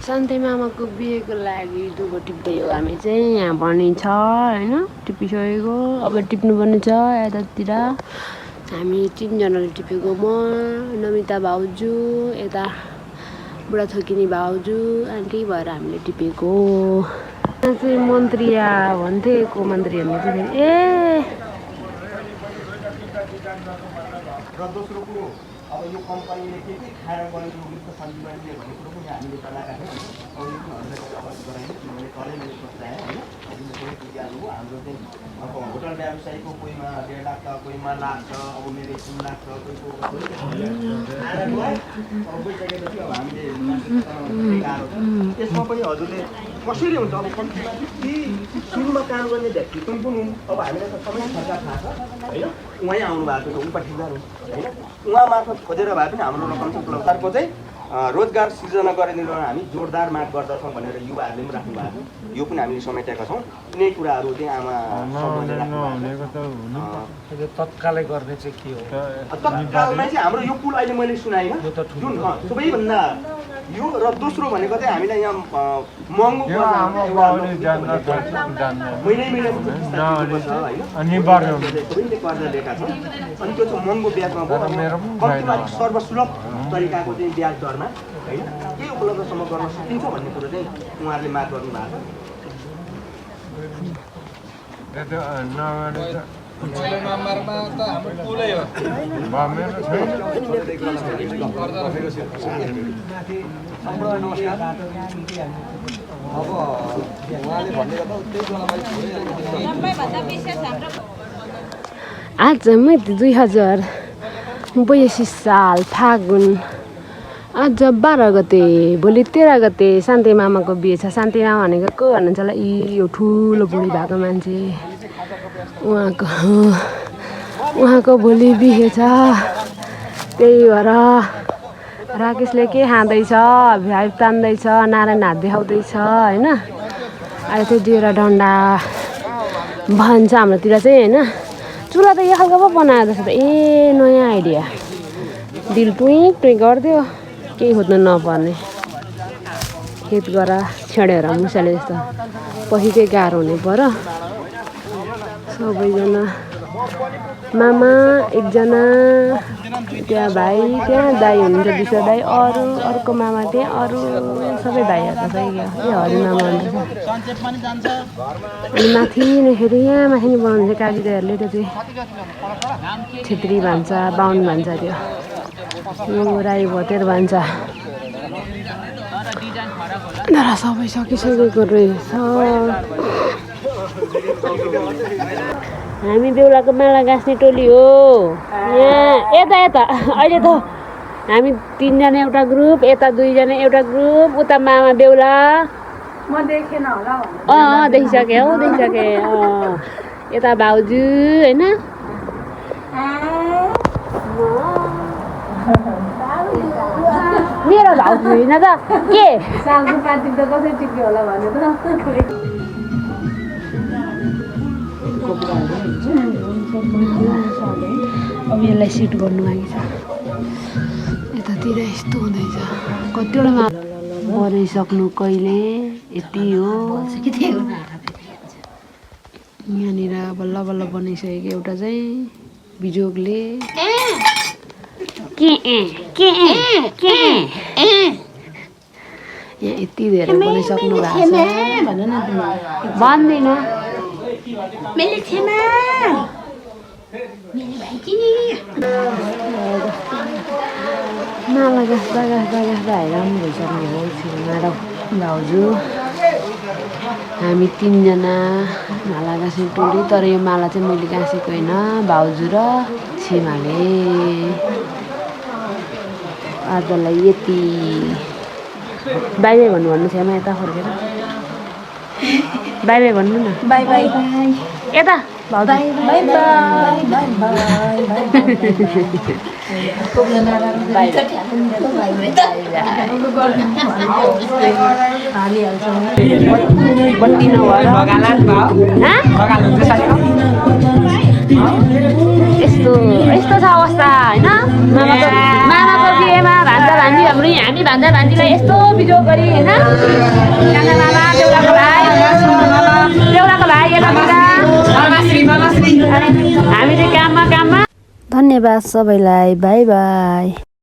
शान्ति मामाको बिहेको लागि दुगो टिप्दै हो हामी चाहिँ। यहाँ पनि छ होइन, टिपिसकेको, अब टिप्नुपर्ने छ यतातिर। हामी 3 जनाले टिपेको, म नमिता भाउजू, यता बुढा थोकिनी भाउजू आन्टी भएर हामीले टिपेको। यहाँ चाहिँ मन्त्रीया भन्थे, को मन्त्री भन्ने चाहिँ ए र दोस्रोको अब यो कम्पनीले के खाएर गरेको मुक्त सञ्जीवनीले भन्ने कुरो पनि हामीले तलाका थियौँ। अब यो हामीलाई अवगत गराइयो, किनभने तलै मैले सोच्दा होइन हामीले सबै बुझिहाल्नु हो। हाम्रो चाहिँ अब होटल व्यवसायीको कोहीमा 1.5 लाख छ, कोहीमा लाख छ, अब मेरो 3 लाख छ, कोहीको अब गइसकेपछि अब हामीले गाह्रो छ। त्यसमा पनि हजुरले कसरी हुन्छ अब कम्तीमा ती सुरुमा काम गर्ने व्यक्तित्व पनि हुन्। अब हामीलाई त सबै सरकार थाहा छ होइन, उहाँ आउनु भएको छ, उहाँ ठिकदार हुन् होइन, उहाँ मार्फत खोजेर भए पनि हाम्रो रकम सरकारको चाहिँ रोजगार सिर्जना गरिदिनु हामी जोरदार माग गर्दछौँ भनेर युवाहरूले पनि राख्नु भएको छ। यो पनि हामीले समेटेका छौँ। यिनै कुराहरू चाहिँ आमा तत्कालै गर्ने चाहिँ के हो? तत्कालमा चाहिँ हाम्रो यो पुल अहिले मैले सुनाएँ जुन सबैभन्दा यो र दोस्रो भनेको चाहिँ हामीलाई यहाँ महँगो कर्जा लिएका छन् अनि त्यो चाहिँ महँगो ब्याजमा कम्तीमा सर्वसुलभ तरिकाको चाहिँ ब्याज दरमा होइन के उपलब्धसम्म गर्न सकिन्छ भन्ने कुरो चाहिँ उहाँहरूले माग गर्नु भएको छ। नम्बरमा त हाम्रो पुलै हो। आज मिति 2082 साल फागुन, आज 12 गते, भोलि 13 गते शान्ति मामाको बिहे छ। शान्ति मामा भनेको को भन्नुहुन्छ होला? यो ठुलो बुढी भएको मान्छे, उहाँको भोलि बिहे छ। त्यही भएर राकेशले के खाँदैछ, भाइब तान्दैछ, नारायण हात देखाउँदैछ होइन। अहिले त्यो डेरा डन्डा भन्छ हाम्रोतिर चाहिँ होइन। चुला त यो खालको पो बनायो जस्तो त। ए नयाँ आइडिया, दिल टुइँ टुइँ गरिदियो, केही खोज्नु नपर्ने। खेत गर छेडेर मुसाले जस्तो पछि चाहिँ गाह्रो हुने पर। सबैजना मामा, एकजना त्यहाँ भाइ, त्यहाँ दाई हुनुहुन्छ विश्व दाई, अरू अर्को मामा त्यहाँ, अरू सबै भाइहरू त सही क्या। ए हरि मामा हुन्छ। अनि माथि नै फेरि यहाँ माथि नै बनाउनुहुन्छ काली दाईहरूले। त्यो चाहिँ छेत्री भन्छ, बाहुन भन्छ, त्यो यो राई भतेर भन्छ। तर सबै सकिसकेको रहेछ। हामी बेहुलाको माला गाँस्ने टोली हो यहाँ। यता अहिले त हामी 3 जना एउटा ग्रुप, यता 2 जना एउटा ग्रुप, उता मामा बेहुला। म देखेन होला देखिसकेँ हौ, देखिसकेँ। यता भाउजू होइन, मेरो भाउजू होइन त के सालको पार्टी त कसरी टिप्यो होला भन्यो त। अब यसलाई सिट गर्नु लागि छ। यतातिर यस्तो हुँदैछ। कतिवटा बनाइसक्नु कहिले, यति हो। यहाँनिर बल्ल बल्ल बनाइसकेको एउटा चाहिँ बिजोगले यहाँ यति धेरै बनाइसक्नु भएको छ। भन्दिनँ माला गाँस्दा हैरान भइसक्नु हो छिमेमा र भाउजू। हामी 3 जना माला गाँस्ने टोली। तर यो माला चाहिँ मैले गाँसेको होइन, भाउजू र छिमाले। आजलाई यति। बाई बाई भन्नु छिमा, यता फर्केर बाई बाई भन्नु न। बाई बाई यता भाउजू बाई बाई बाई बत्ती नभएर यस्तो छ अवस्था होइन। मामाको बिहेमा भान्जा भान्जी हाम्रो अनि हामी भान्जा भान्जीलाई यस्तो बिजोग गरी होइन काका बाबा देउराको भाइ यतातिर हामी चाहिँ काममा धन्यवाद सबैलाई बाई बाई